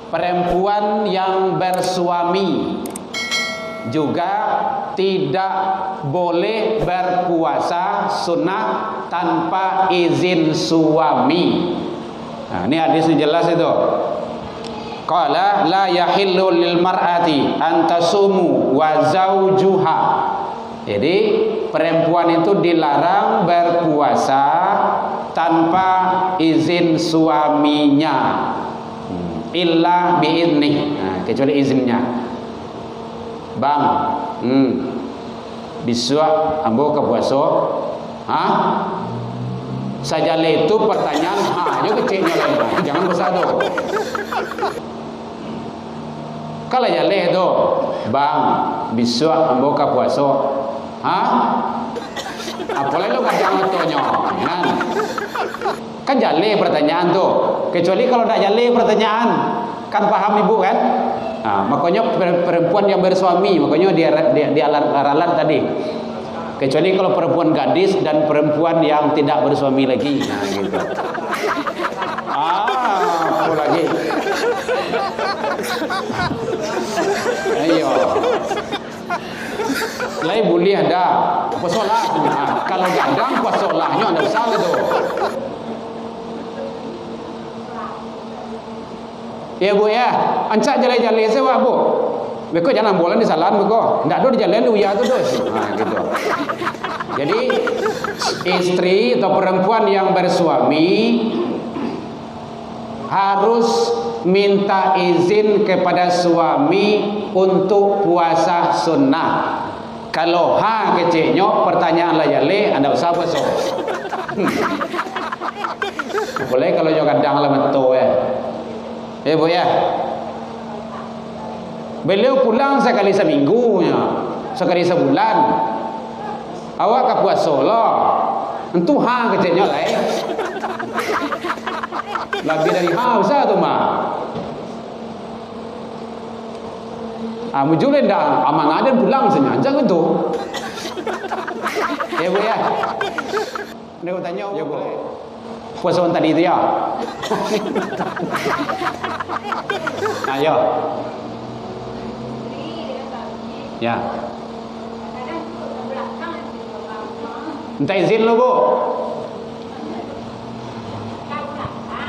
perempuan yang bersuami juga tidak boleh berpuasa sunnah tanpa izin suami. Nah, ini hadisnya jelas itu. Qala la yahillu lil mar'ati an tasumu wa zawjuha. Jadi perempuan itu dilarang berpuasa tanpa izin suaminya, illa biizni, kecuali izinnya. Bang, bisa ambo ke puasa? Hah? Sajale itu pertanyaan aja kecilnya lagi. Jangan besar tuh. Kalau jale itu, bang, bisa ambo ke puasa? Hah? Apalagi lo kadang otonya, kan jale pertanyaan tuh. Kecuali kalau tidak jale pertanyaan, kan paham ibu kan? Nah, makanya perempuan yang bersuami, makanya dia ralat tadi. Kecuali kalau perempuan gadis dan perempuan yang tidak bersuami lagi, nah gitu. Apa lagi? Ayo. Lai boleh ada puasolahnya. Kalau gadang puasolahnya ada salah tu. Ya bu ya, ancak jalan-jalan sewa bu. Beko jangan bolan di salan beko. Ndak do di jalan uya tu dos. Nah gitu. Jadi istri atau perempuan yang bersuami harus minta izin kepada suami untuk puasa sunnah. Kalau kecilnya pertanyaan layale anda usah puasa. Boleh kalau jo kadang lah mentu ya. Bu ya. Beliau pulang sekali seminggunya, sekali sebulan. Awak ke puasa lah. Entu kecilnya lah. Lebih dari usah tu mah. Mujulin dah amanah dan pulang sengaja gitu. Ya bu ya. Ini aku tanya ya bu. Puasa tadi itu ya. Ayo. Ya. Minta izin lo bu.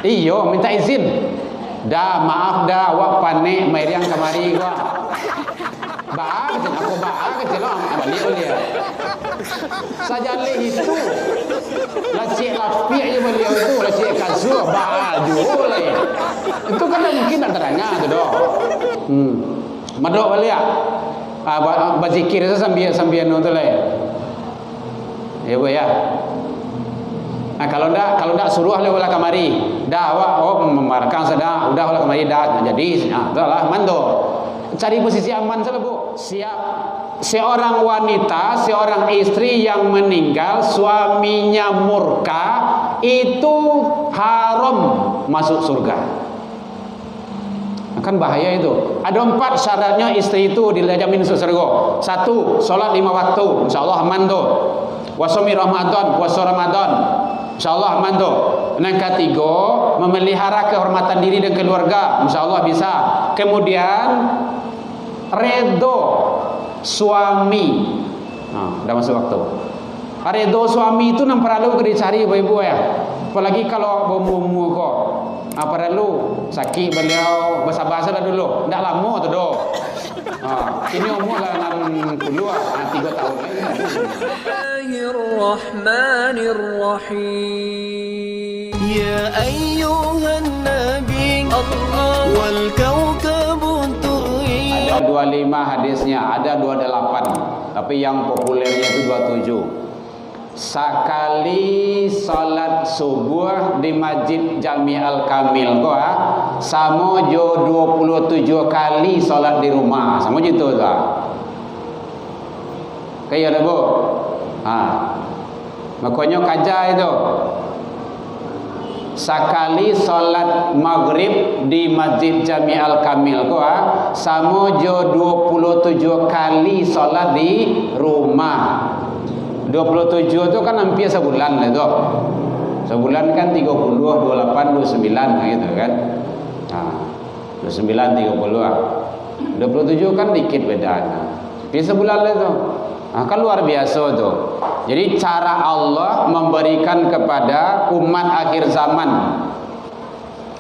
Iyo minta izin. Dah maaf dah awak panik mairiang kamari gua. Aku kecil lah balik dia. Sajale itu. Lacik lapi aja beliau itu, lacik kasur baju boleh. Itu kan mungkin antaranya tu doh. Madok balik ah. Bazikir itu sambil nonton lah. Ya bu ya. Nah, kalau ndak suruh lah kamari. Dah awak memarahkan sedang, udah lah kamari dah. Jadi itulah mando. Cari posisi aman saja bu. Siap. Seorang wanita, seorang istri yang meninggal suaminya murka itu haram masuk surga. Kan bahaya itu. Ada 4 syaratnya istri itu dijamin masuk surga. 1, solat 5 waktu, insyaallah aman tu. Wasumi Ramadan, puasa Ramadan, insyaallah aman tu. Yang ketiga, memelihara kehormatan diri dan keluarga, insyaallah bisa. Kemudian redo suami. Dah masuk waktu. Redo suami itu nam perlu dicari ibu-ibu ya. Apalagi kalau bomu kok. Perlu sakit beliau basa-basa dah dulu. Ndak lama tu doh. Ini umur lah 60 3 tahun lagi. Bismillahirrahmanirrahim. Ya ayyuhan nabi Allah wal kaukabun tuhi. Ada 25 hadisnya, ada 28. Tapi yang populernya itu 27. Sekali salat subuh di Masjid Jami Al-Kamil sama jo 27 kali salat di rumah. Sama gitu tu. Kayak ada bu. Makanya kaja itu. Sekali salat maghrib di Masjid Jami Al-Kamil sama jo 27 kali salat di rumah. 27 itu kan hampir sebulan lah itu. Sebulan kan 30, 28, 29 gitu kan. 29 30 27 kan dikit bedanya. Di sebulan itu. Kan luar biasa tuh. Jadi cara Allah memberikan kepada umat akhir zaman.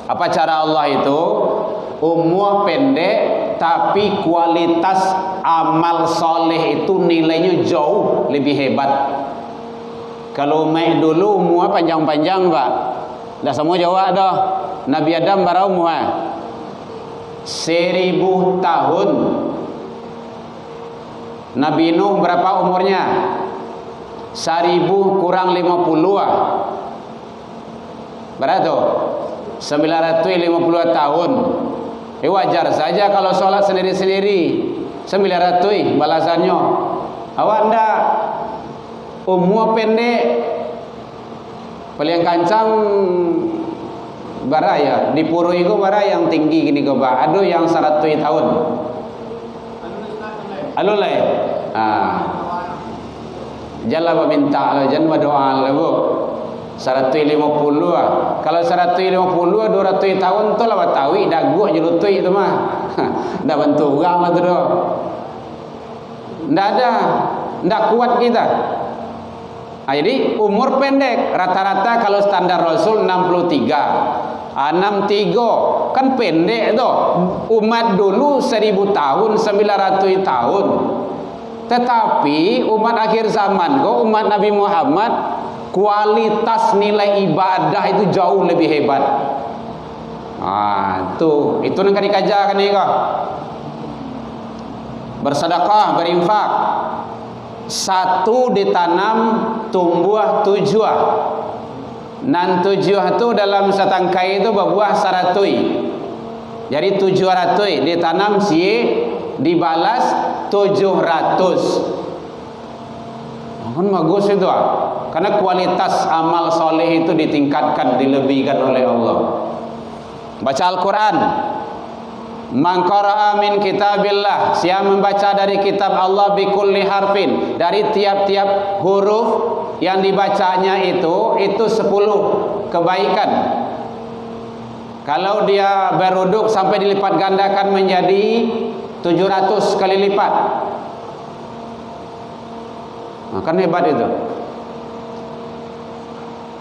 Apa cara Allah itu? Umur pendek tapi kualitas amal soleh itu nilainya jauh lebih hebat. Kalau mai dulu umur panjang-panjang Pak. Dah semua jawab dah. Nabi Adam berapa umur? 1000 tahun. Nabi Nuh berapa umurnya? 1000 kurang 50 ah. Berapa tu? 950 tahun. Wajar saja kalau sholat sendiri-sendiri 900 balasannya. Awak ndak umur pendek paling kancang baraya di pura itu bara yang tinggi gini kau bah. Ada yang 100 tahun. Alulai. Janganlah meminta, jangan berdoa lah bu. 150 ah. Kalau 150 200 tahun tu lah batawi dah gua jelutui tu mah. Dah bantu orang lah tu dah. Ndak ada, ndak kuat kita. Jadi umur pendek rata-rata kalau standar Rasul 63. 63 kan pendek tu. Umat dulu 1000 tahun, 900 tahun. Tetapi umat akhir zaman kau umat Nabi Muhammad kualitas nilai ibadah itu jauh lebih hebat. Itu nak dikajar kan ni kau. Bersedekah, berinfak. 1 ditanam tumbuh 7. Nan 7 tu dalam setangkai itu berbuah 100. Jadi 700 ditanam dibalas 700. Kan bagus itu karena kualitas amal soleh itu ditingkatkan, dilebihkan oleh Allah. Baca Al-Quran. Man qara'a min kitabillah, siapa membaca dari kitab Allah bikulli harfin, dari tiap-tiap huruf yang dibacanya itu 10 kebaikan. Kalau dia beruduk sampai dilipat gandakan menjadi 700 kali lipat. Kan hebat itu.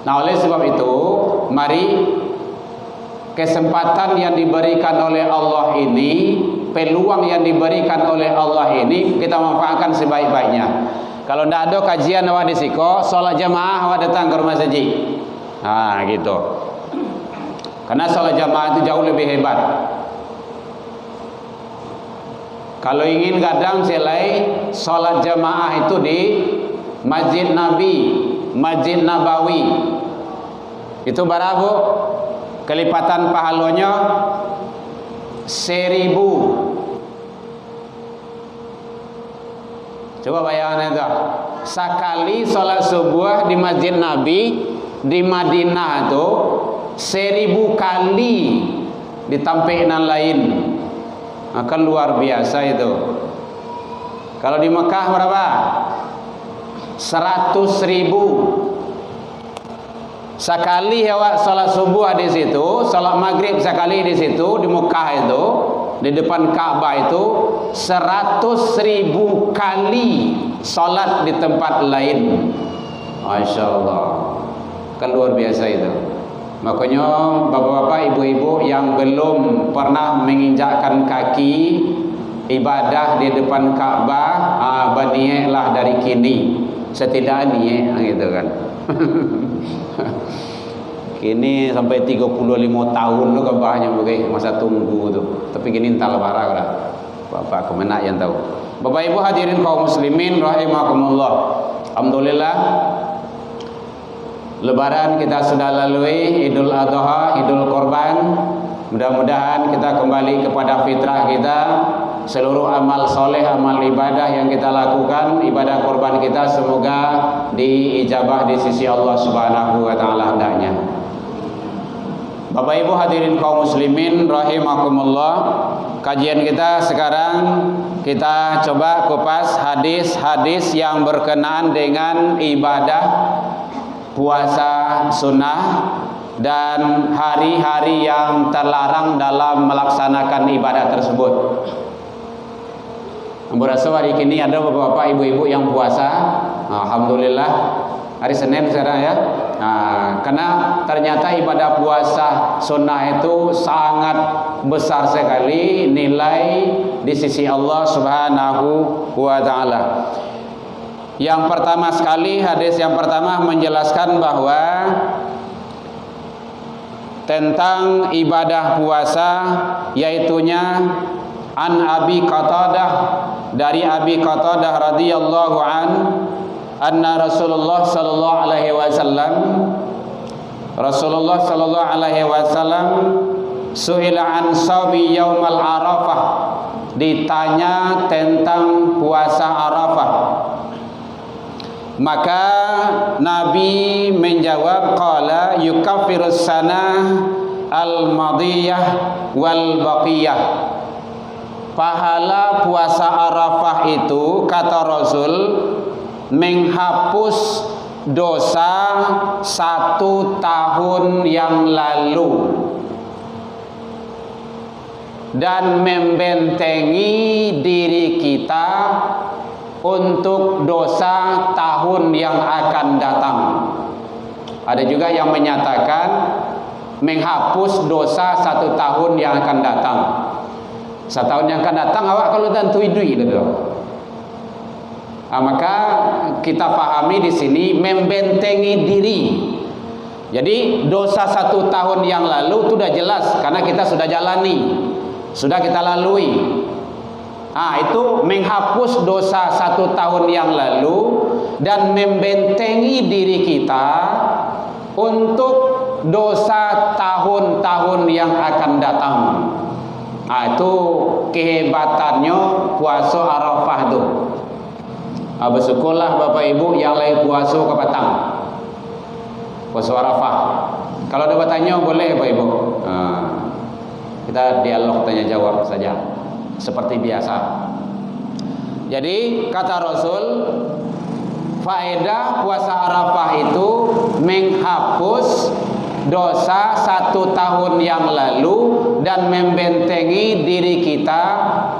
Nah, oleh sebab itu, mari kesempatan yang diberikan oleh Allah ini, peluang yang diberikan oleh Allah ini kita manfaatkan sebaik-baiknya. Kalau tidak ada kajian awak di siko, solat jamaah awak datang ke rumah masjid. Gitu. Karena solat jamaah itu jauh lebih hebat. Kalau ingin kadang selai solat jamaah itu di Masjid Nabi, Masjid Nabawi. Itu berapa? Kelipatan pahalanya 1000. Coba bayangkan itu. Sekali solat subuh di Masjid Nabi di Madinah itu 1000 kali di tampilan lain. Akan luar biasa itu. Kalau di Mekah berapa? 100.000. Sekali awak salat subuh di situ, salat maghrib sekali di situ di Mekah itu, di depan Ka'bah itu 100.000 kali salat di tempat lain. Masya-Allah. Kan luar biasa itu. Makanya bapak-bapak, ibu-ibu yang belum pernah menginjakkan kaki ibadah di depan Ka'bah, berniatlah dari kini. Setidaknya gitu kan. Kini sampai 35 tahun lu Ka'bahnya begitu masa tunggu tu. Tapi gini entar lebaran lah. Bapak kemana yang tahu. Bapak Ibu hadirin kaum muslimin rahimakumullah. Alhamdulillah, Lebaran kita sudah lalui, Idul Adha, Idul Kurban. Mudah-mudahan kita kembali kepada fitrah kita. Seluruh amal soleh, amal ibadah yang kita lakukan, ibadah kurban kita semoga diijabah di sisi Allah Subhanahu wa taala hendaknya. Bapak Ibu hadirin kaum muslimin rahimakumullah. Kajian kita sekarang kita coba kupas hadis-hadis yang berkenaan dengan ibadah puasa sunnah dan hari-hari yang terlarang dalam melaksanakan ibadah tersebut. Berasa hari ini ada beberapa ibu-ibu yang puasa, alhamdulillah hari Senin sekarang ya. Karena ternyata ibadah puasa sunnah itu sangat besar sekali nilai di sisi Allah Subhanahu wa taala. Yang pertama sekali, hadis yang pertama menjelaskan bahwa tentang ibadah puasa, yaitunya an Abi Qatadah, dari Abi Qatadah radhiyallahu an, anna Rasulullah sallallahu alaihi wasallam, Rasulullah sallallahu alaihi wasallam su'ila an shaumi yaumal arafah, ditanya tentang puasa Arafah. Maka Nabi menjawab, qala yukaffirus sanah al-madiyah wal baqiyah. Pahala puasa Arafah itu, kata Rasul, menghapus dosa 1 tahun yang lalu dan membentengi diri kita untuk dosa tahun yang akan datang. Ada juga yang menyatakan menghapus dosa 1 tahun yang akan datang. 1 tahun yang akan datang awak kalau tantui duit itu. Maka kita pahami di sini membentengi diri. Jadi dosa 1 tahun yang lalu itu sudah jelas karena kita sudah jalani, sudah kita lalui. Itu menghapus dosa 1 tahun yang lalu dan membentengi diri kita untuk dosa tahun-tahun yang akan datang. Itu kehebatannya puasa Arafah itu. Bersyukurlah Bapak Ibu yang lagi puasa ke petang, puasa Arafah. Kalau ada bertanya boleh Bapak Ibu. Kita dialog tanya jawab saja seperti biasa. Jadi kata Rasul, faedah puasa Arafah itu menghapus dosa 1 tahun yang lalu dan membentengi diri kita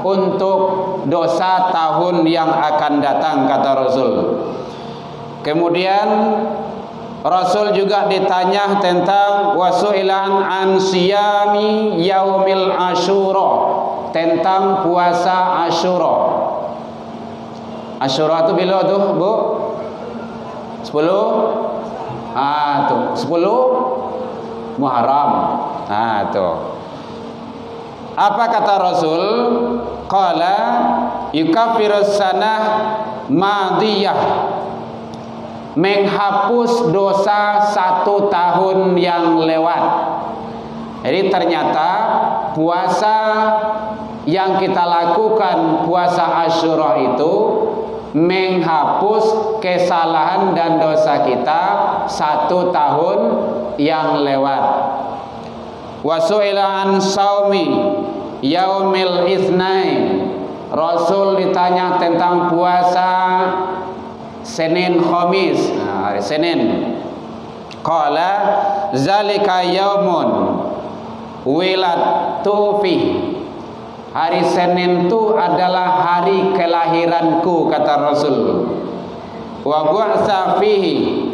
untuk dosa tahun yang akan datang, kata Rasul. Kemudian Rasul juga ditanya tentang wasu'ilan an siyami yaumil Asyura, tentang puasa Asyura. Asyura itu bila tuh, Bu? 10? Tuh, 10 Muharram. Tuh. Apa kata Rasul? Qala yukaffirus sanah madiyah, menghapus dosa 1 tahun yang lewat. Jadi ternyata puasa yang kita lakukan, puasa Asyura itu menghapus kesalahan dan dosa kita 1 tahun yang lewat. Wasu'ila an saumi yaumil itsnain, Rasul ditanya tentang puasa Senin Khamis, hari Senin. Qala zalika yaumun wiladtu fi, hari Senin itu adalah hari kelahiranku, kata Rasul. Wa bu'tsa fihi,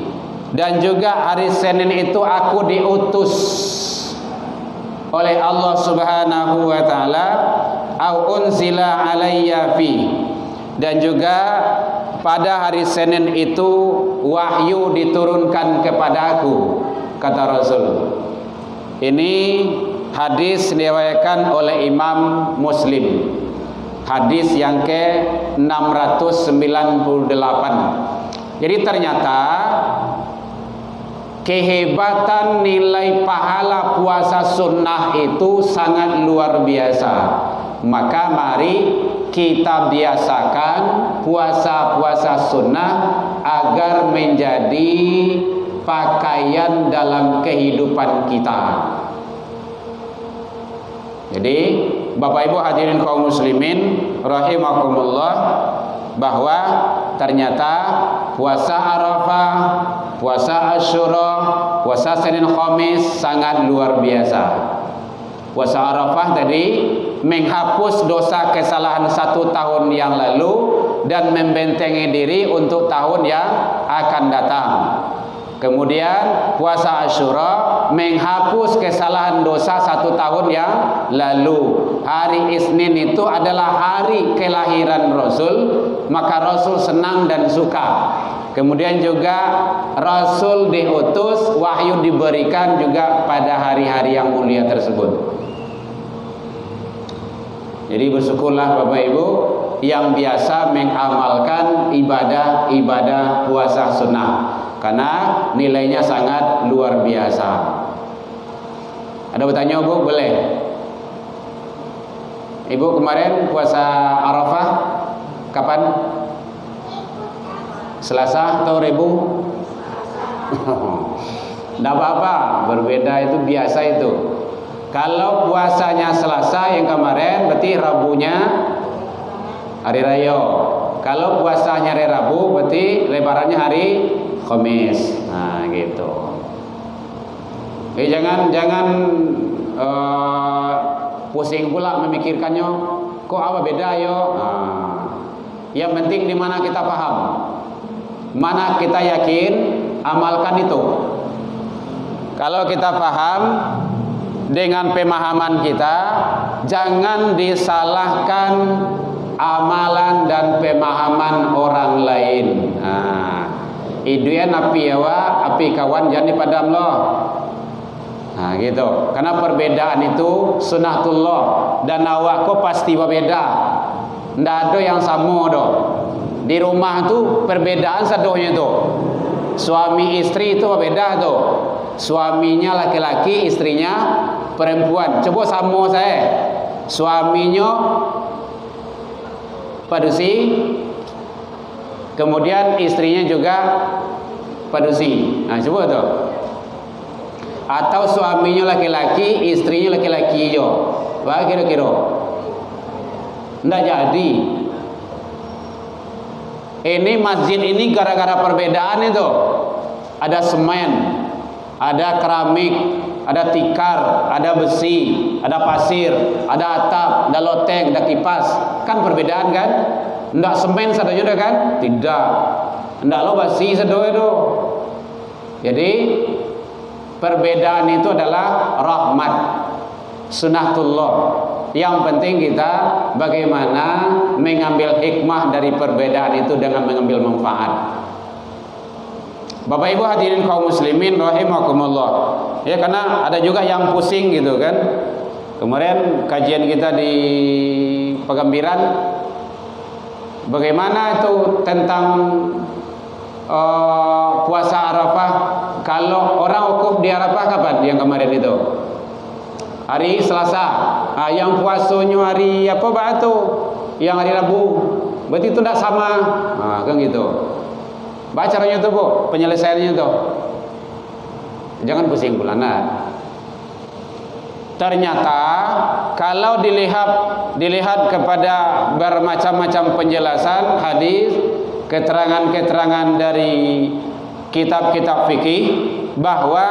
dan juga hari Senin itu aku diutus oleh Allah Subhanahu wa taala, au unzila alayya fi, dan juga pada hari Senin itu wahyu diturunkan kepadaku, kata Rasul. Ini hadis diriwayatkan oleh Imam Muslim, hadis yang ke-698. Jadi ternyata kehebatan nilai pahala puasa sunnah itu sangat luar biasa. Maka mari kita biasakan puasa-puasa sunnah agar menjadi pakaian dalam kehidupan kita. Jadi Bapak Ibu hadirin kaum muslimin rahimakumullah, bahwa ternyata puasa Arafah, puasa Asyura, puasa Senin Khamis sangat luar biasa. Puasa Arafah tadi menghapus dosa kesalahan 1 tahun yang lalu dan membentengi diri untuk tahun yang akan datang. Kemudian puasa Asyura menghapus kesalahan dosa 1 tahun yang lalu. Hari Isnin itu adalah hari kelahiran Rasul, maka Rasul senang dan suka. Kemudian juga Rasul diutus, wahyu diberikan juga pada hari-hari yang mulia tersebut. Jadi bersyukurlah Bapak Ibu yang biasa mengamalkan ibadah-ibadah puasa sunnah, karena nilainya sangat luar biasa. Ada bertanya Bu? Boleh. Ibu kemarin puasa Arafah kapan? Selasa atau Rabu? Tidak apa-apa, berbeda itu biasa itu. Kalau puasanya Selasa yang kemarin, berarti Rabunya hari Raya. Kalau puasanya hari Rabu, berarti lebarannya hari Khamis. Nah, gitu. Jangan pusing pula memikirkannya. Kok apa beda yo? Yang penting di mana kita paham, mana kita yakin, amalkan itu. Kalau kita paham dengan pemahaman kita, jangan disalahkan amalan dan pemahaman orang lain. Iduan api yawa, api kawan jangan dipadam loh. Nah gitu. Karena perbedaan itu sunnatullah dan awakku pasti berbeda. Ndak ada yang sama doh. Di rumah tuh perbedaan sadohnya tuh. Suami istri itu berbeda tuh. Suaminya laki-laki, istrinya perempuan. Coba sama saya. Suaminya padusi, kemudian istrinya juga padusi. Nah, coba tuh. Atau suaminya laki-laki, istrinya laki-laki jo. Wah, kira-kira. Ndak jadi. Ini masjid ini gara-gara perbedaan itu. Ada semen, ada keramik, ada tikar, ada besi, ada pasir, ada atap, ada loteng, ada kipas. Kan perbedaan kan? Ndak semen sadonya kan? Tidak. Ndak lo besi sadonya itu. Jadi perbedaan itu adalah rahmat, sunnatullah. Yang penting kita bagaimana mengambil hikmah dari perbedaan itu dengan mengambil manfaat. Bapak Ibu hadirin kaum muslimin rahimakumullah. Ya, karena ada juga yang pusing gitu kan. Kemarin kajian kita di Pegambiran, bagaimana itu tentang puasa Arafah. Kalau orang wukuf di Arafah kapan? Yang kemarin itu hari Selasa. Yang puasanya hari apa batu? Yang hari Rabu. Berarti itu tidak sama. Kan gitu. Baca caranya itu Bu, penyelesaiannya itu. Jangan pusing pula. Ternyata kalau dilihat kepada bermacam-macam penjelasan hadis, keterangan-keterangan dari kitab-kitab fikih, bahwa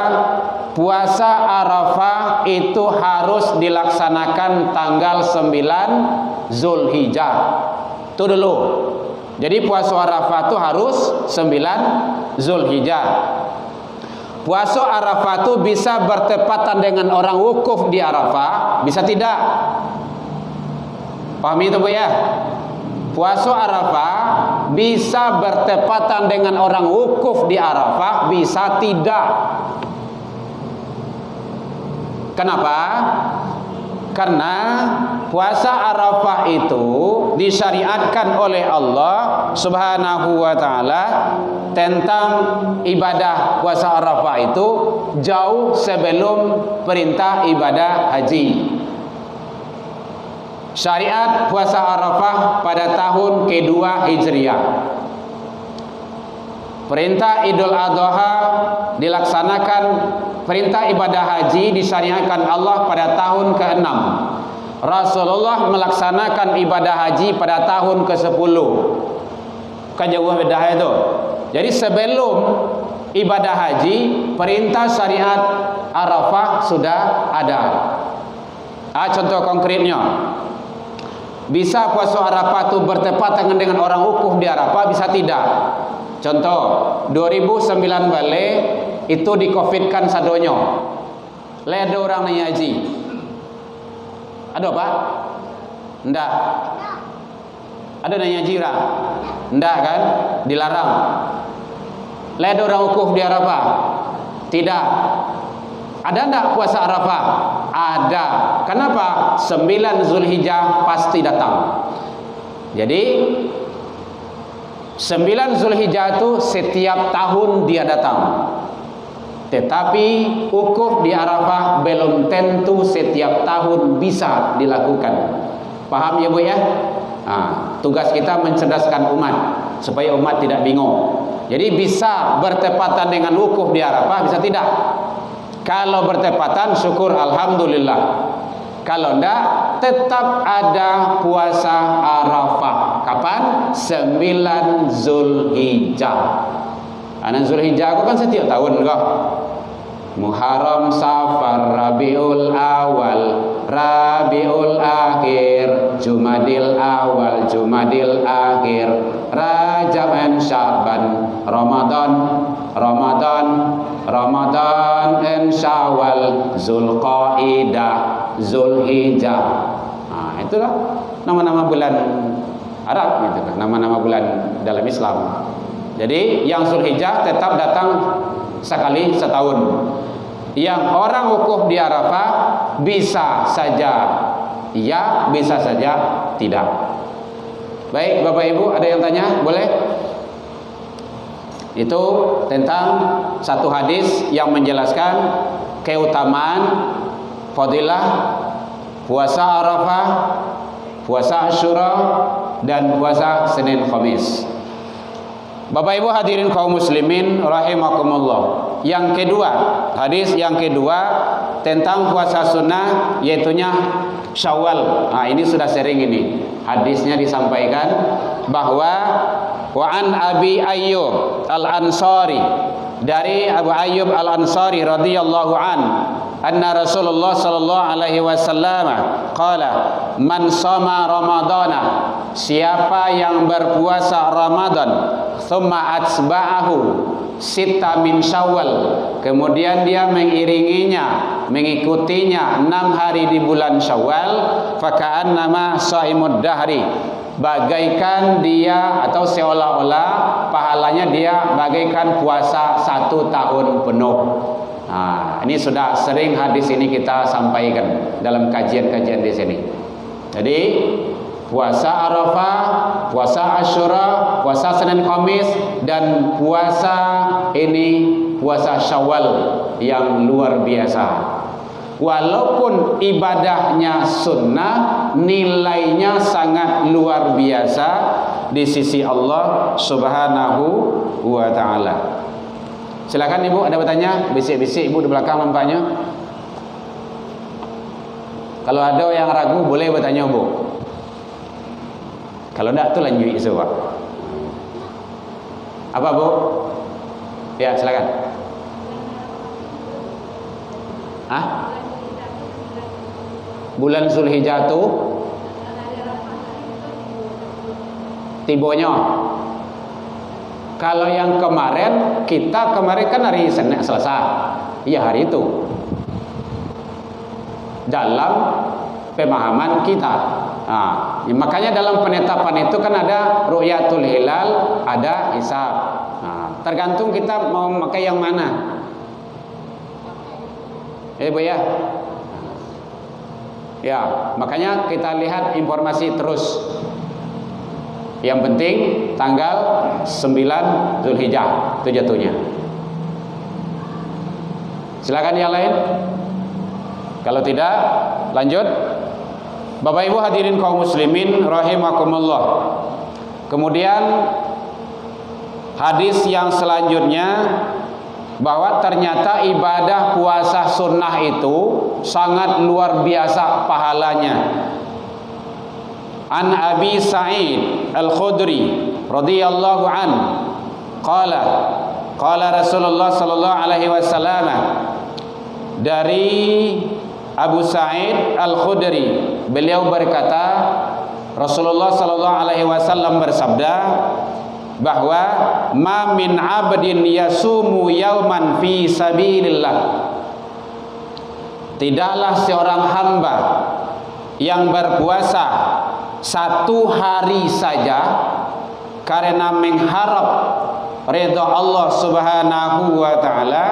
puasa Arafah itu harus dilaksanakan tanggal 9 Zulhijjah. Itu dulu. Jadi puasa Arafah itu harus 9 Zulhijjah. Puasa Arafah itu bisa bertepatan dengan orang wukuf di Arafah, bisa tidak? Pahami itu Bu ya? Puasa Arafah bisa bertepatan dengan orang wukuf di Arafah, bisa tidak. Kenapa? Karena puasa Arafah itu disyariatkan oleh Allah Subhanahu wa taala tentang ibadah puasa Arafah itu jauh sebelum perintah ibadah haji. Syariat puasa Arafah pada tahun kedua Hijriah. Perintah Idul Adha dilaksanakan, perintah ibadah haji disyariatkan Allah pada tahun ke-6. Rasulullah melaksanakan ibadah haji pada tahun ke-10. Kan jauh beda itu. Jadi sebelum ibadah haji, perintah syariat Arafah sudah ada. Contoh konkretnya, bisa puasa Arafah itu bertepatan dengan orang wukuf di Arafah, bisa tidak? Contoh, 2009 balik itu di COVID-kan sadonyo. Ada orang nanya haji. Ada apa? Ndak. Ada nanya haji orang? Ndak kan? Dilarang. Ada orang wukuf di Arafah? Tidak. Ada ndak puasa Arafah? Ada. Kenapa? 9 Zulhijjah pasti datang. Jadi 9 Zulhijjah itu setiap tahun dia datang. Tetapi wukuf di Arafah belum tentu setiap tahun bisa dilakukan. Paham ya Bu ya? Tugas kita mencerdaskan umat supaya umat tidak bingung. Jadi bisa bertepatan dengan wukuf di Arafah, bisa tidak? Kalau bertepatan syukur alhamdulillah. Kalau enggak, tetap ada puasa Arafah. Kapan? 9 Zulhijjah. Zulhijjah aku kan setiap tahun kok. Muharram, Safar, Rabiul Awal, Rabiul Akhir, Jumadil Awal, Jumadil Akhir, Rajab dan Sya'ban, Ramadan, dan Syawal, Zulqaidah, Zulhijjah. Itulah nama-nama bulan Arab gitu kan, nama-nama bulan dalam Islam. Jadi yang Zulhijjah tetap datang sekali setahun. Yang orang wukuf di Arafah bisa saja ya, bisa saja tidak. Baik Bapak Ibu, ada yang tanya? Boleh? Itu tentang satu hadis yang menjelaskan keutamaan fadilah puasa Arafah, puasa Asyura, dan puasa Senin Khamis. Bapak Ibu hadirin kaum muslimin rahimakumullah. Yang kedua, hadis yang kedua tentang puasa sunnah, yaitunya Syawal. Ini sudah sering ini hadisnya disampaikan bahwa wa an Abi Ayyub Al-Ansari, dari Abu Ayyub Al-Ansari radhiyallahu an, anna Rasulullah sallallahu alaihi wasallam qala man shoma ramadana, siapa yang berpuasa Ramadan, thumma atsba'ahu sita min Syawal, kemudian dia mengiringinya, mengikutinya 6 hari di bulan Syawal, faka'annama shaimud dahri, bagaikan dia atau seolah-olah pahalanya dia bagaikan puasa 1 tahun penuh. Ini sudah sering hadis ini kita sampaikan dalam kajian-kajian di sini. Jadi puasa Arafah, puasa Asyura, puasa Senin Khamis, dan puasa ini puasa Syawal yang luar biasa. Walaupun ibadahnya sunnah, nilainya sangat luar biasa di sisi Allah Subhanahu wa ta'ala. Silakan Ibu, ada bertanya? Bisik-bisik Ibu di belakang nampaknya. Kalau ada yang ragu boleh bertanya Bu. Kalau enggak tuh lanjut semua. Apa Bu? Ya silakan. Bulan Zulhijjah itu tibonya. Kalau yang kemarin, kita kemarin kan hari Senin Selasa. Iya hari itu. Dalam pemahaman kita. Makanya dalam penetapan itu kan ada ru'yatul hilal, ada hisab. Tergantung kita mau pakai yang mana. Bu ya. Ya, makanya kita lihat informasi terus. Yang penting tanggal 9 Zulhijjah itu jatuhnya. Silakan yang lain. Kalau tidak, lanjut. Bapak Ibu hadirin kaum muslimin rahimakumullah. Kemudian hadis yang selanjutnya, bahwa ternyata ibadah puasa sunnah itu sangat luar biasa pahalanya. An Abi Sa'id Al-Khudri radhiyallahu an qala Qala Rasulullah sallallahu alaihi wasallam, dari Abu Sa'id Al-Khudri, beliau berkata Rasulullah sallallahu alaihi wasallam bersabda bahwa ma min 'abdin yasumu yauman fi sabilillah, tidaklah seorang hamba yang berpuasa satu hari saja karena mengharap ridha Allah Subhanahu wa taala,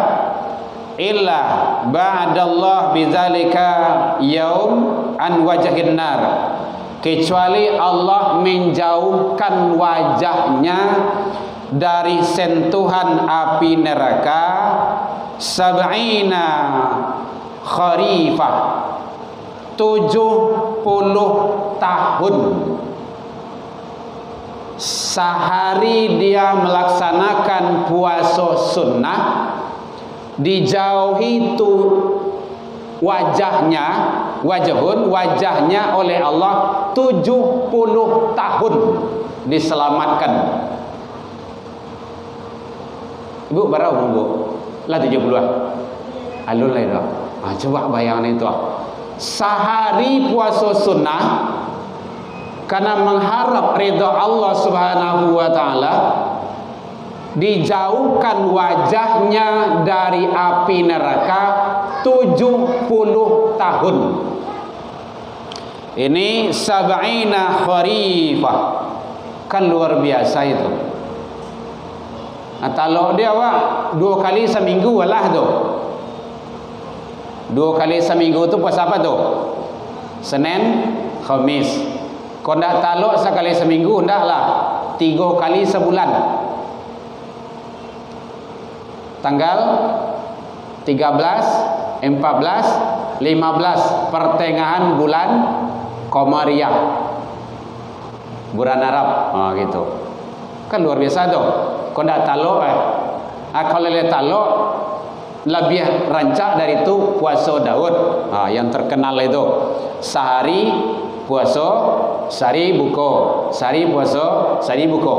illa ba'dallah bidzalika yaum an wajhin nar, kecuali Allah menjauhkan wajahnya dari sentuhan api neraka sab'ina kharifah, 70 tahun. Sehari dia melaksanakan puasa sunnah, dijauhi tu wajahnya oleh Allah 70 tahun diselamatkan. Ibu berapa bu? Lah 70. Alul lah itu. Coba bayangkan itu. Sehari puasa sunnah karena mengharap ridha Allah Subhanahu wa taala, dijauhkan wajahnya dari api neraka 70 tahun. Ini sab'ina kharifah, kan luar biasa itu. Nah, kalau dia 2 kali seminggu lah tu. 2 kali seminggu tu puasa apa tu? Senin, Khamis. Kau ndak taluk sekali seminggu, ndak lah 3 kali sebulan. Tanggal 13, 14, 15 pertengahan bulan Qamariyah, bulan Arab. Gitu. Kan luar biasa tu. Kau ndak taluk kalau le taluk lebih rancak dari itu puasa Daud. Yang terkenal itu sehari puasa, sehari buka, sehari puasa, sehari buka.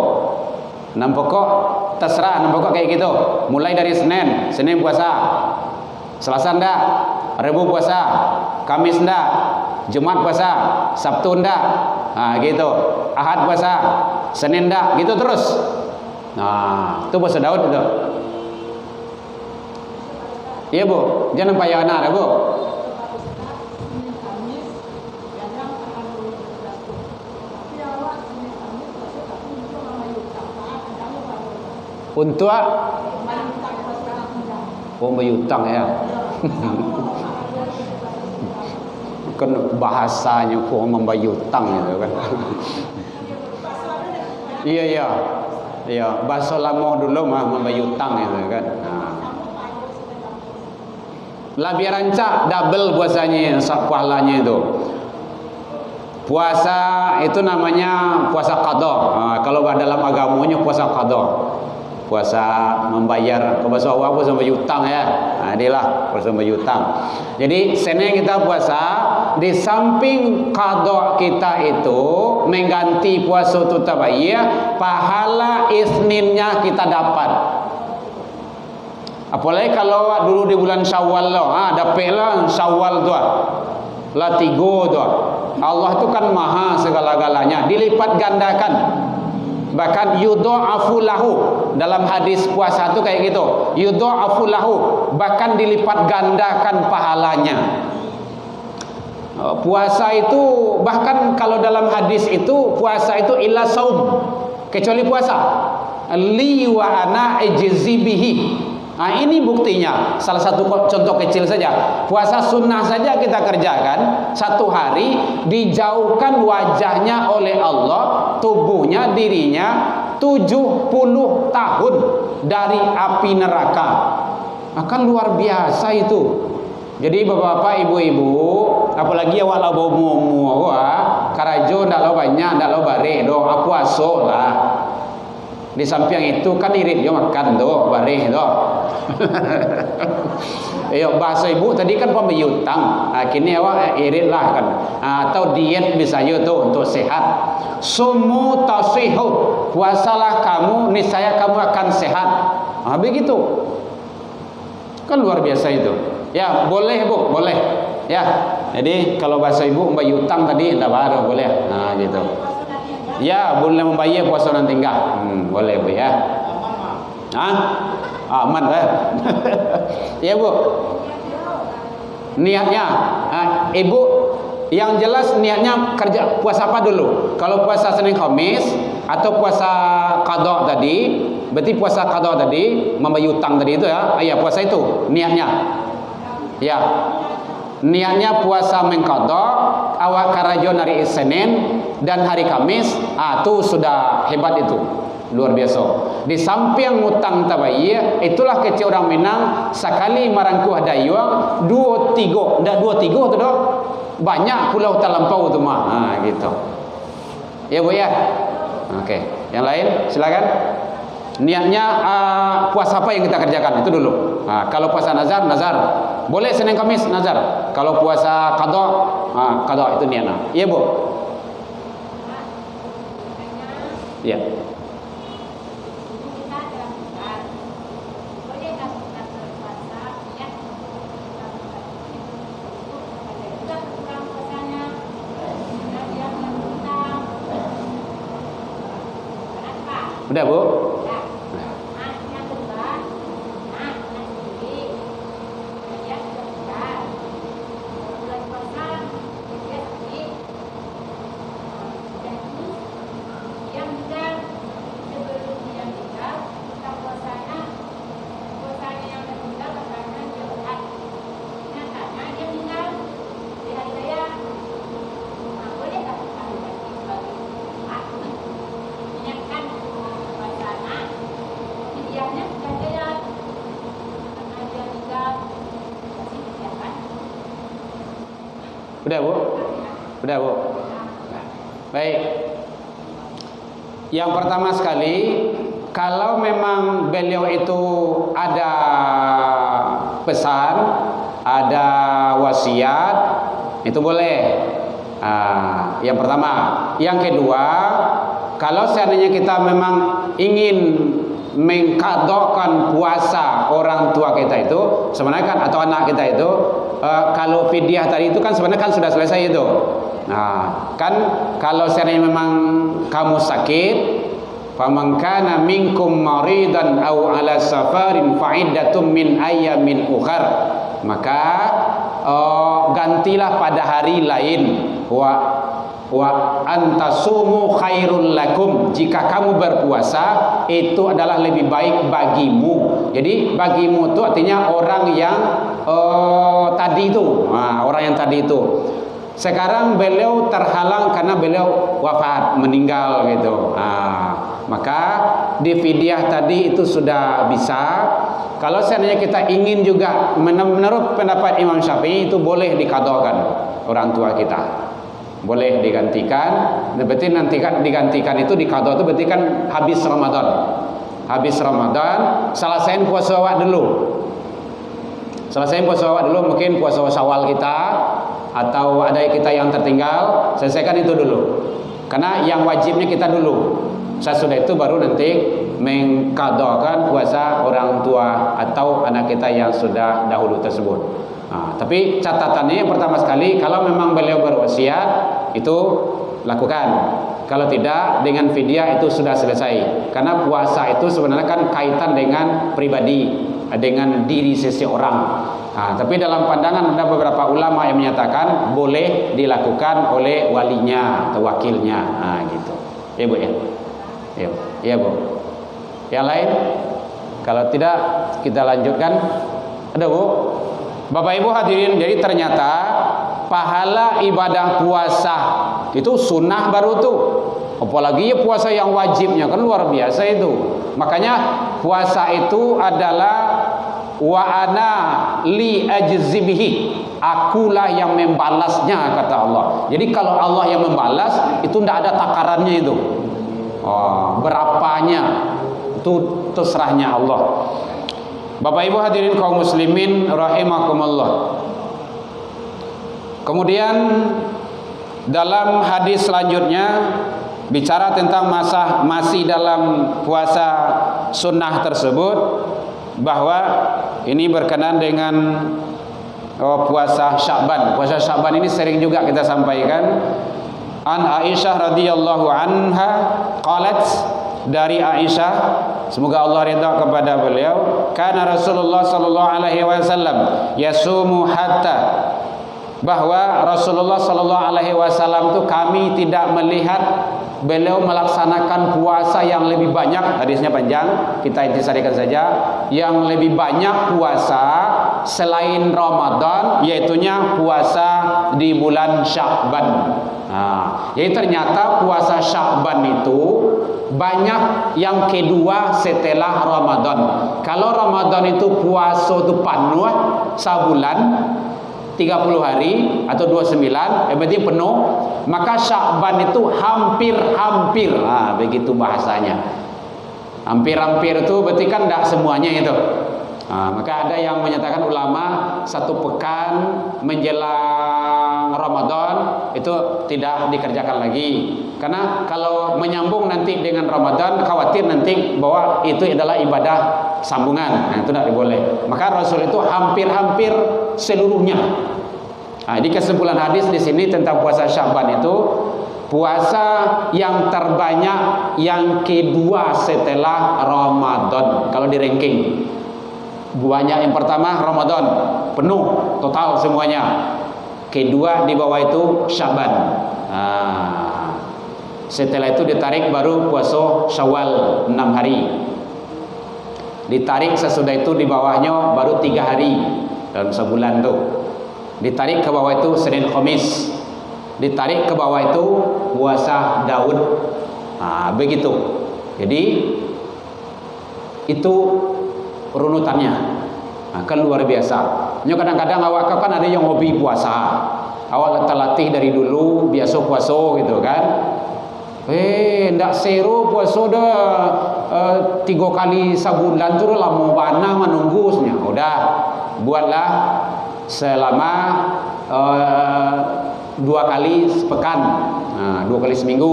6 pokok terserah, 6 pokok kayak gitu. Mulai dari Senin puasa, Selasa ndak, Rabu puasa, Kamis ndak, Jumat puasa, Sabtu ndak. Gitu. Ahad puasa, Senin ndak, gitu terus. Itu puasa Daud itu. Iya bu, jangan payah anak bu. Untuk membayutang ya. Kan bahasanya kok membayutang gitu kan. Iya, bahasa lama dulu mah membayutang gitu kan. Lebih rancak double puasanya, pahalanya itu. Puasa itu namanya puasa qadha. Kalau dalam agamanya puasa qadha. Puasa membayar, ke bahasa awam puasa berhutang ya. Inilah puasa berhutang. Jadi Senin kita puasa, di samping qadha kita itu mengganti puasa tabayya, pahala Isninnya kita dapat. Apalagi kalau dulu di bulan Syawal lah, dapatlah Syawal tu lah 3 tu. Allah tu kan maha segala-galanya, dilipat gandakan. Bahkan yudha'afu lahu, dalam hadis puasa tu kayak gitu, yudha'afu lahu, bahkan dilipat gandakan pahalanya. Puasa itu, bahkan kalau dalam hadis itu, puasa itu illa saum, kecuali puasa, li wa ana ijzi bihi. Ini buktinya. Salah satu contoh kecil saja, puasa sunnah saja kita kerjakan 1 hari, dijauhkan wajahnya oleh Allah, tubuhnya, dirinya 70 tahun dari api neraka. Akan luar biasa itu. Jadi bapak-bapak, ibu-ibu, apalagi awak lah bomo karajo ndak lo banyak, ndak lo bare do puasa lah. Di samping itu kan irit yo makan do bareh do. Bahasa ibu tadi kan pembayutang. Kini awak irit lah kan. Atau diet bisa yo tuh untuk sehat. Sumu tasihu, puasalah kamu, niscaya kamu akan sehat. Begitu. Kan luar biasa itu. Ya, boleh Bu, boleh. Ya. Jadi kalau bahasa Ibu membayar utang tadi enggak baru boleh. Nah, gitu. Ya, boleh membayar puasa nanti enggak. Boleh Bu ya. Aman lah. Ya Bu. Niatnya, Ibu yang jelas niatnya kerja puasa apa dulu? Kalau puasa Senin Kamis atau puasa qada tadi, berarti puasa qada tadi membayar utang tadi itu ya. Ya puasa itu niatnya. Ya. Niatnya puasa mengqada awak karajon hari Senin dan hari Kamis, itu sudah hebat itu. Luar biasa. Di samping ngutang tabayya, itulah kecil orang Minang sekali marangkuh dayuang 2-3, ndak 2-3 tu dah. Banyak pulau terlampau tu mah. Gitu. Ya Bu ya. Oke. Yang lain silakan. Niatnya puasa apa yang kita kerjakan itu dulu. Kalau puasa nazar, boleh Senin Kamis nazar. Kalau puasa qada, qada itu niatnya. Iya Bu. Iya. Udah Bu? Udah Bu? Udah Bu? Baik. Yang pertama sekali, kalau memang beliau itu ada pesan, ada wasiat, itu boleh. Yang pertama. Yang kedua, kalau seandainya kita memang ingin mengqadhakan puasa orang tua kita itu, sebenarnya kan atau anak kita itu, kalau fidyah tadi itu kan sebenarnya kan sudah selesai itu. Nah, kan kalau seandainya memang kamu sakit, faman kana minkum maridan aw ala safarin fa'iddatum min ayyamin ukhar, maka gantilah pada hari lain. Wa antasumu khairul lakum, jika kamu berpuasa itu adalah lebih baik bagimu. Jadi bagimu itu artinya orang yang tadi itu, orang yang tadi itu. Sekarang beliau terhalang karena beliau wafat, meninggal gitu. Maka di fidyah tadi itu sudah bisa. Kalau seandainya kita ingin juga, menurut pendapat Imam Syafi'i, itu boleh dikadhakan orang tua kita. Boleh digantikan. Berarti nanti kan digantikan itu dikadha itu berarti kan habis Ramadan. Habis Ramadan, selesaiin puasa awak dulu. Selesaiin puasa awak dulu, mungkin puasa Syawal kita atau ada kita yang tertinggal, selesaikan itu dulu. Karena yang wajibnya kita dulu. Sesudah itu baru nanti mengqadhakan puasa orang tua atau anak kita yang sudah dahulu tersebut. Tapi catatannya yang pertama sekali, kalau memang beliau berwasiat itu lakukan. Kalau tidak, dengan fidyah itu sudah selesai. Karena puasa itu sebenarnya kan kaitan dengan pribadi, dengan diri seseorang. Tapi dalam pandangan ada beberapa ulama yang menyatakan boleh dilakukan oleh walinya atau wakilnya. Gitu. Ya Bu ya. Ya Bu. Yang lain? Kalau tidak, kita lanjutkan. Ada Bu? Bapak Ibu hadirin, jadi ternyata pahala ibadah puasa itu sunnah baru tuh. Apalagi ya puasa yang wajibnya kan luar biasa itu. Makanya puasa itu adalah wa ana li ajzibihi, akulah yang membalasnya kata Allah. Jadi kalau Allah yang membalas itu tidak ada takarannya itu. Berapanya itu terserahnya Allah. Bapak Ibu hadirin kaum muslimin rahimakumullah. Kemudian dalam hadis selanjutnya bicara tentang masih dalam puasa sunnah tersebut, bahwa ini berkenaan dengan puasa Sya'ban. Puasa Sya'ban ini sering juga kita sampaikan. An Aisyah radhiyallahu anha qalat, dari Aisyah, semoga Allah ridha kepada beliau, kana Rasulullah sallallahu alaihi wasallam yasumu hatta, bahwa Rasulullah sallallahu alaihi wasallam itu kami tidak melihat beliau melaksanakan puasa yang lebih banyak. Hadisnya panjang, kita intisarikan saja. Yang lebih banyak puasa selain Ramadan, yaitunya puasa di bulan Sya'ban. Jadi ternyata puasa Sya'ban itu banyak yang kedua setelah Ramadan. Kalau Ramadan itu puasa itu penuh sebulan 30 hari atau 29, berarti penuh. Maka Sya'ban itu hampir-hampir, begitu bahasanya. Hampir-hampir itu berarti kan tidak semuanya itu. Maka ada yang menyatakan ulama 1 pekan menjelang Ramadan itu tidak dikerjakan lagi, karena kalau menyambung nanti dengan Ramadan khawatir nanti bahwa itu adalah ibadah sambungan. Itu tidak boleh. Maka Rasul itu hampir-hampir seluruhnya. Di kesimpulan hadis di sini tentang puasa Sya'ban itu puasa yang terbanyak yang kedua setelah Ramadan. Kalau di ranking, banyak yang pertama Ramadan penuh total semuanya. Kedua di bawah itu Sya'ban. Setelah itu ditarik baru puasa Syawal 6 hari. Ditarik sesudah itu di bawahnya baru 3 hari dalam sebulan tuh. Ditarik ke bawah itu Senin Khamis. Ditarik ke bawah itu puasa Daud. Begitu. Jadi itu runutannya. Kan luar biasa. Kadang-kadang awak kan ada yang hobi puasa. Awak terlatih dari dulu biasa puasa gitu kan. Ndak seru puasa dah 3 kali sebulan tu lama banah menunggusnya. Udah buatlah selama 2 kali sepekan, 2 kali seminggu,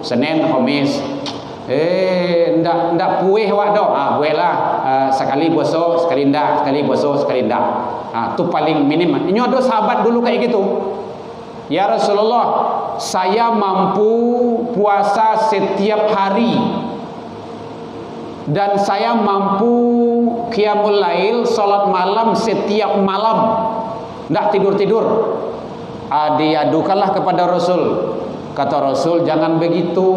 Senin, Khamis. Ndak puih awak dah. Buatlah sekali puasa, sekali ndak, sekali puasa, sekali ndak. Tu paling minim. Ini ada sahabat dulu kayak gitu. Ya Rasulullah, saya mampu puasa setiap hari dan saya mampu qiyamul lail, salat malam setiap malam, ndak tidur-tidur. Diadukanlah kepada Rasul. Kata Rasul, jangan begitu.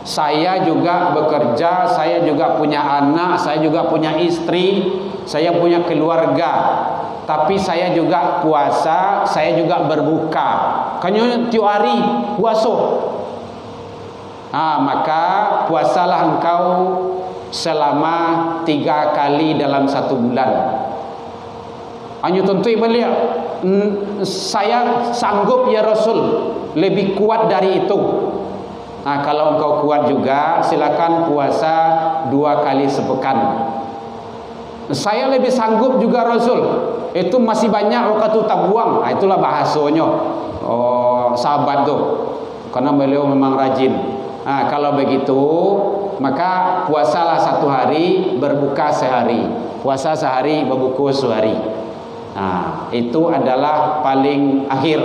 Saya juga bekerja, saya juga punya anak, saya juga punya istri, saya punya keluarga. Tapi saya juga puasa, saya juga berbuka. Kanya tiap hari puasa. Maka puasalah engkau selama 3 kali dalam 1 bulan. Hanya tentu beliau, saya sanggup ya Rasul, lebih kuat dari itu. Kalau engkau kuat juga, silakan puasa 2 kali sepekan. Saya lebih sanggup juga Rasul. Itu masih banyak waktu tak buang. Itulah bahasanya. Sahabat tuh. Karena beliau memang rajin. Kalau begitu, maka puasalah 1 hari, berbuka sehari. Puasa sehari, berbuka sehari. Itu adalah paling akhir.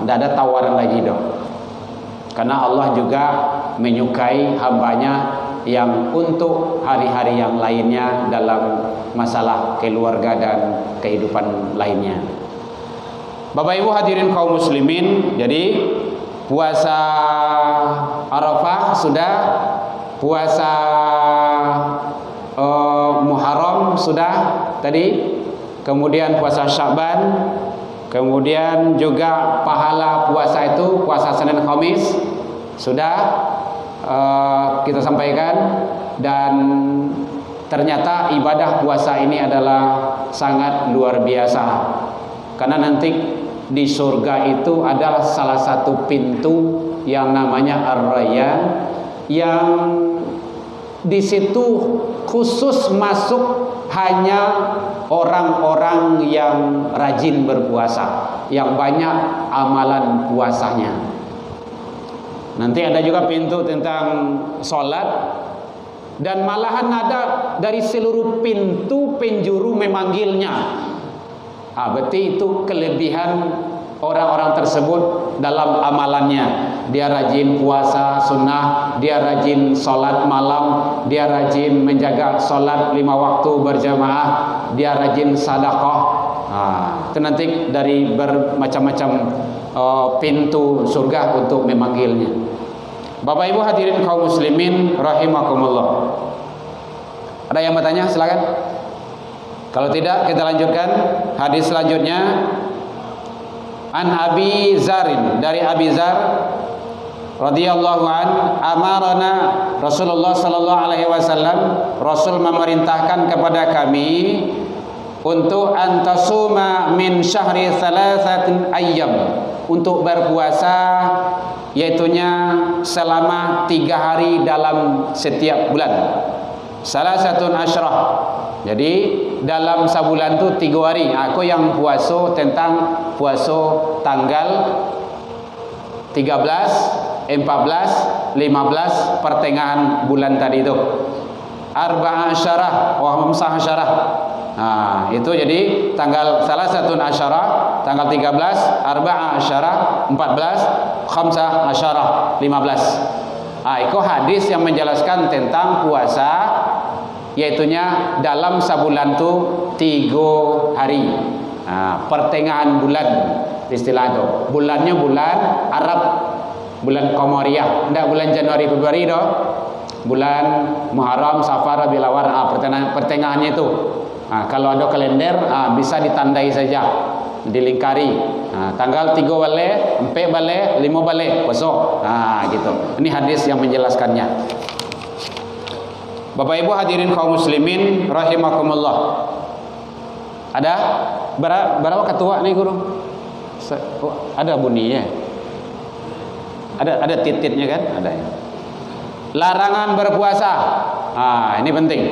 Tidak ada tawaran lagi dong. Karena Allah juga menyukai hambanya yang untuk hari-hari yang lainnya dalam masalah keluarga dan kehidupan lainnya. Bapak Ibu hadirin kaum muslimin, jadi puasa Arafah sudah, puasa Muharram sudah tadi, kemudian puasa Sya'ban, kemudian juga pahala puasa itu puasa Senin Khamis sudah kita sampaikan. Dan ternyata ibadah puasa ini adalah sangat luar biasa, karena nanti di surga itu adalah salah satu pintu yang namanya Ar-Rayyan, yang di situ khusus masuk hanya orang-orang yang rajin berpuasa, yang banyak amalan puasanya. Nanti ada juga pintu tentang sholat, dan malahan ada dari seluruh pintu penjuru memanggilnya. Berarti itu kelebihan orang-orang tersebut dalam amalannya. Dia rajin puasa sunnah, dia rajin sholat malam, dia rajin menjaga sholat 5 waktu berjamaah, dia rajin sedekah. Itu nanti dari bermacam-macam pintu surga untuk memanggilnya. Bapak Ibu hadirin kaum muslimin rahimakumullah. Ada yang bertanya? Silakan. Kalau tidak, kita lanjutkan hadis selanjutnya. An Abi Zarin, dari Abi Zar radhiyallahu an, amarana Rasulullah sallallahu alaihi wasallam, Rasul memerintahkan kepada kami untuk antasuma min syahri thalathatin ayyam, untuk berpuasa yaitunya selama 3 hari dalam setiap bulan. Salasatun asyrah. Jadi dalam sebulan tu 3 hari. Aku yang puasa tentang puasa tanggal 13, 14, 15 pertengahan bulan tadi itu. Arba'a asyarah wa khamsah asyarah. Itu jadi tanggal salasatun asyarah, tanggal 13, arba'a asyarah, 14, khamsah asyarah, 15. Itu hadis yang menjelaskan tentang puasa, yaitunya dalam sebulan tu 3 hari. Pertengahan bulan istilah itu. Bulannya bulan Arab, bulan Qamariah, tidak bulan Januari Februari doh. Bulan Muharram, Safar, Rabiul Awal, pertengahannya itu. Kalau ada kalender bisa ditandai saja, dilingkari. Tanggal 3 balik, 4 balik, 5 balik, besok. Gitu. Ini hadis yang menjelaskannya. Bapak Ibu hadirin kaum muslimin rahimakumullah. Ada berapa ketua nih guru? Ada bunyinya. Ada tititnya kan? Ada ya. Larangan berpuasa. Ini penting.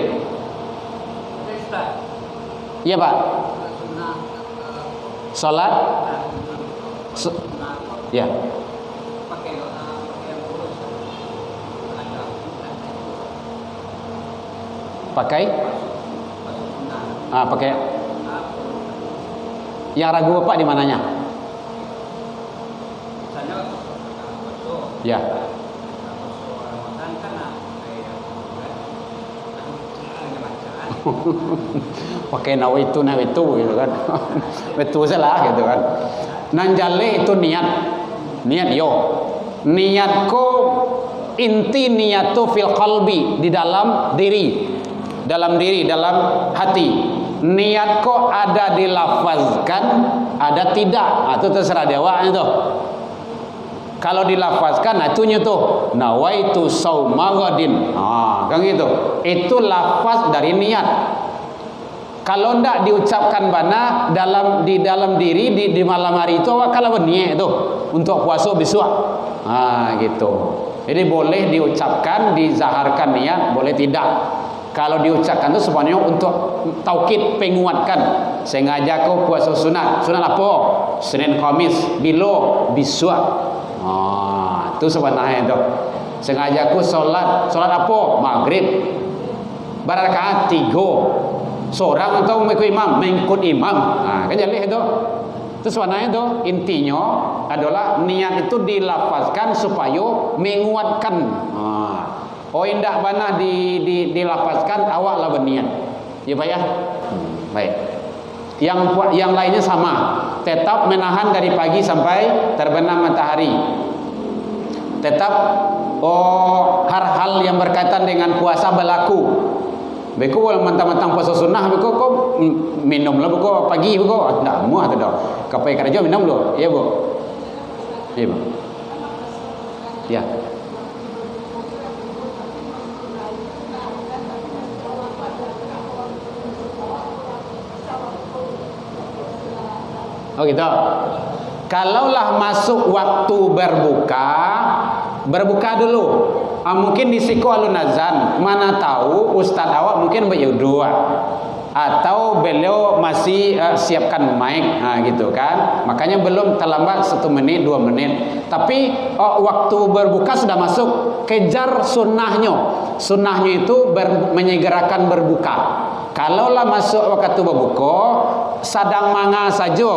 Iya Pak. Salat. Ya. Pakai? Pakai. Yang ragu Bapak di mananya? Ya. Pakai nawaitu gitu kan. Betul salah gitu kan. Nanjale itu niat yo. Niatku inti niatu fil qalbi, di dalam diri, dalam hati. Niatku ada dilafazkan, ada tidak, itu terserah dewa itu. Kalau dilafazkan, itunya tuh nawaitu sauma ghadin. Kan gitu. Itu lafaz dari niat. Kalau ndak diucapkan bana di dalam diri di malam hari itu kalau berniat itu untuk puasa besok. Gitu. Jadi boleh diucapkan, dizaharkan niat, boleh tidak. Kalau diucapkan itu sebenarnya untuk taukid, penguatkan. Sengaja kau puasa sunat. Sunat apa? Senin, Kamis, bilo, biswa. Itu sebenarnya itu. Sengaja aku sholat apa? Maghrib. Berrakaat 3. Seorang atau mengikut imam. Kan jadi itu. Itu sebenarnya itu intinya adalah niat itu dilafazkan supaya menguatkan. Indak banah dilafazkan awaklah berniat. Ya Pak ya. Baik. Yang lainnya sama, tetap menahan dari pagi sampai terbenam matahari. Tetap hal-hal yang berkaitan dengan puasa berlaku. Beko mentang-mentang puasa sunnah beko kok minum lah beko pagi beko ndak muah tu dah. Kapai kerja minum lo. Ya Bu. Ya Bu. Ya. Gitu. Kalaulah masuk waktu berbuka dulu. Mungkin di siku alun azan, mana tahu ustaz awak mungkin berdua. atau beliau masih siapkan mic, gitu kan. Makanya belum terlambat 1 menit 2 menit. Tapi waktu berbuka sudah masuk. Kejar sunnahnya. Sunnahnya itu menyegerakan berbuka. Kalaulah masuk waktu berbuka, sadang manga saja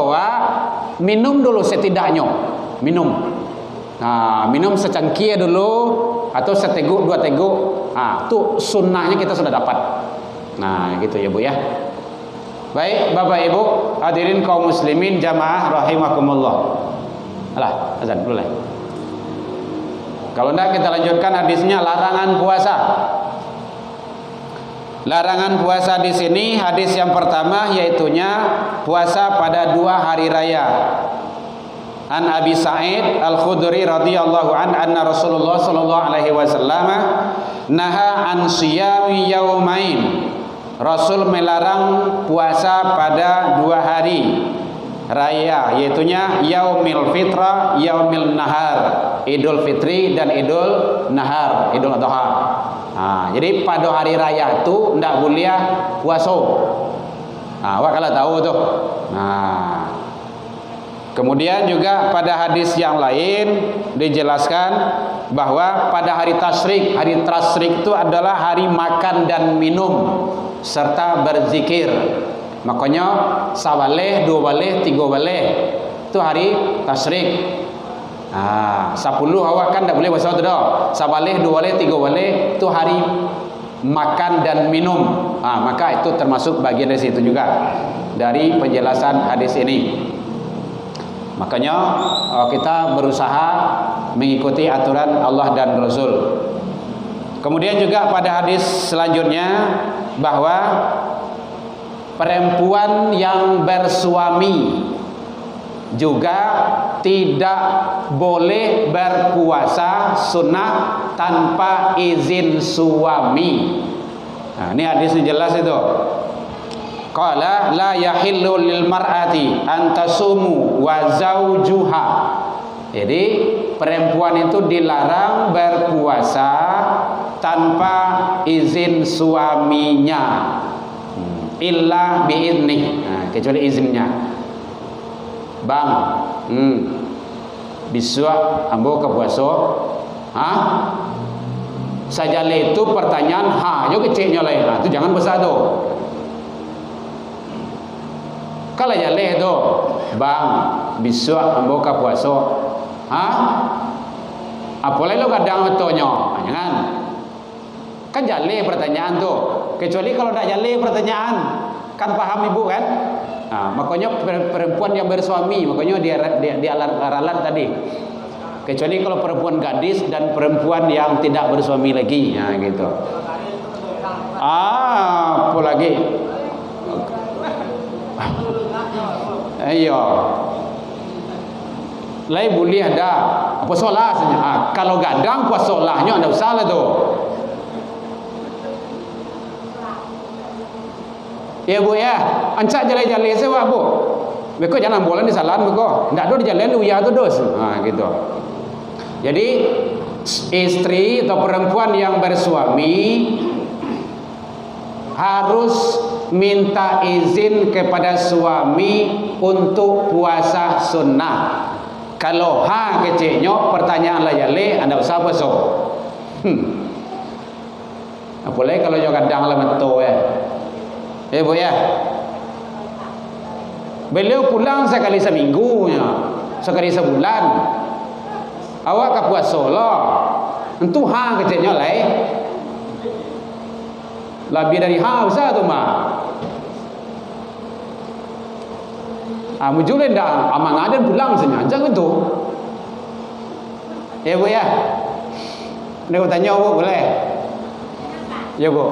minum dulu setidaknya. Minum. Minum secangkir dulu atau seteguk 2 teguk. Itu sunnahnya kita sudah dapat. Gitu ya Bu ya. Baik Bapak Ibu hadirin kaum muslimin jamaah rahimakumullah. Alah, azan dulu lah. Kalau enggak kita lanjutkan hadisnya, larangan puasa. Larangan puasa di sini hadis yang pertama yaitunya puasa pada 2 hari raya. An Abi Sa'id Al-Khudri radhiyallahu anna Rasulullah sallallahu alaihi wasallam naha an siyami yaumain. Rasul melarang puasa pada 2 hari raya, yaitunya yaumil fitrah, yaumil nahar, Idul Fitri dan Idul Nahar, Idul Adha. Jadi pada hari raya itu tidak boleh puasa. Awak kalau tahu tuh. Kemudian juga pada hadis yang lain dijelaskan bahwa pada hari tasyrik itu adalah hari makan dan minum serta berzikir. Makanya sabaleh, 2 baleh, 3 baleh itu hari tasyrik. 10 awak kan tidak boleh puasa tu dah. Sabaleh, 2 baleh, 3 baleh itu hari makan dan minum. Maka itu termasuk bagian dari situ juga dari penjelasan hadis ini. Makanya kita berusaha mengikuti aturan Allah dan Rasul. Kemudian juga pada hadis selanjutnya bahwa perempuan yang bersuami juga tidak boleh berpuasa sunnah tanpa izin suami. Ini hadisnya jelas itu. Qala la yahillu lil mar'ati an tasumu wa zawjuha. Jadi perempuan itu dilarang berpuasa tanpa izin suaminya, illa biidnih, kecuali izinnya. Bang, bisa ambo ke puasa? Sajale itu pertanyaan yo kecilnya lain. Itu jangan besar tu. Kalau jaleh tu, bang, bisa ambo ke puasa? Apalagi lo kadang betonyo, jangan. Kan jaleh pertanyaan tu. Kecuali kalau tak jaleh pertanyaan, kan paham ibu kan? Makanya perempuan yang bersuami, makanya dia ralat tadi. Kecuali kalau perempuan gadis dan perempuan yang tidak bersuami lagi, gitu. Apa lagi? Ayo. Lai boleh ada apa solah saja. Kalau gadang puas solahnya ada usaha tu. Ya Bu ya, ancak jalan-jalan sewa Bu. Beko jangan bolan di salan beko. Ndak do di jalan uya tu dos. Gitu. Jadi istri atau perempuan yang bersuami harus minta izin kepada suami untuk puasa sunnah. Kalau kecilnya pertanyaan lah jale anda usah puasa. Apalagi kalau jo kadang lah mentu Bu ya. Beliau pulang sekali seminggu, sekali sebulan. Awak ke puasa lah. Entu kecilnya lah. Lebih dari besar tu mah. Mujulen dah amanah dan pulang saja. Jangan tu. Ya Bu ya. Nek tanya Bu boleh? Ya Bu.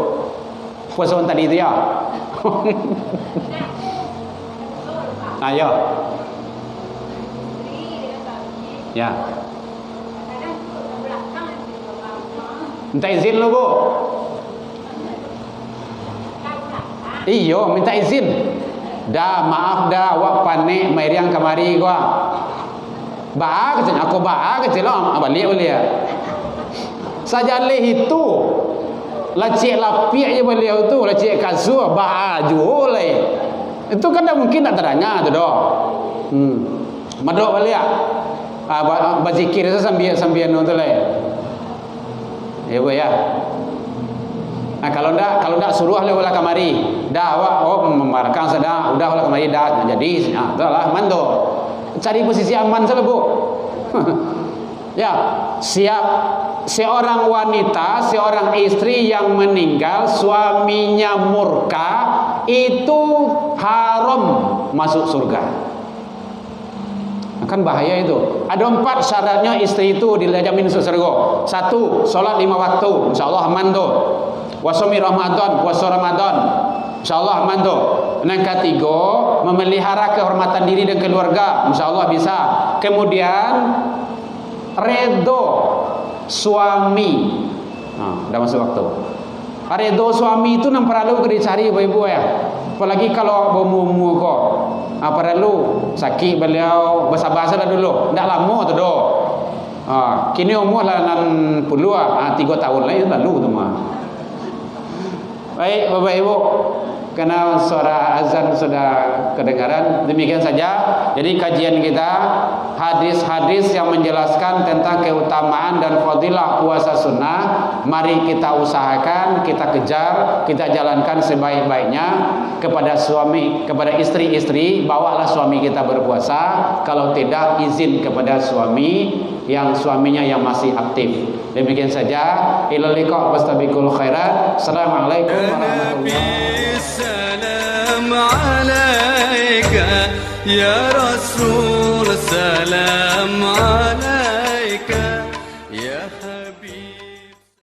Puasa tadi tu ya. Ayo. Ya. Minta izin lo Bu. Iyo, minta izin. Dah maaf dah, awak panik mairiang kamari gua. Kecil aku kecil lah, balik boleh. Saja leh itu. Lacik lapik je beliau tu, lacik kasut, baju oleh. Itu kan dah mungkin tak terangah tu dah. Madok balik. Bazikir tu sambil tu lah. Ya boy ya. Kalau ndak suruh le wala kamari. Dah awak memarkan sedang, udah wala kamari dah jadi. Itulah mando. Cari posisi aman saja bu. Ya, siap seorang wanita, seorang istri yang meninggal suaminya murka itu haram masuk surga. Kan bahaya itu. Ada 4 syaratnya istri itu dijamin masuk surga. 1, solat 5 waktu, insyaallah aman tu. Wasumi Ramadan, puasa Ramadan, insyaallah aman tu. Yang ketiga, memelihara kehormatan diri dan keluarga, insyaallah bisa. Kemudian redo suami. Dah masuk waktu. Redo suami itu nam perlu dicari ibu-ibu ya. Apalagi kalau berumur kok. Perlu sakit beliau bersabar-sabar dulu. Ndak lama tu doh. Kini umur lah 60 3 tahun lagi lalu tu mah. Baik Bapak Ibu, karena suara azan sudah kedengaran, demikian saja. Jadi kajian kita hadis-hadis yang menjelaskan tentang keutamaan dan fadilah puasa sunnah. Mari kita usahakan, kita kejar, kita jalankan sebaik-baiknya. Kepada suami, kepada istri-istri, bawalah suami kita berpuasa. Kalau tidak, izin kepada suami yang suaminya yang masih aktif. Demikian saja. Ila liqa wastabiqul khairat. Assalamualaikum warahmatullahi wabarakatuh. Ya Rasul, salam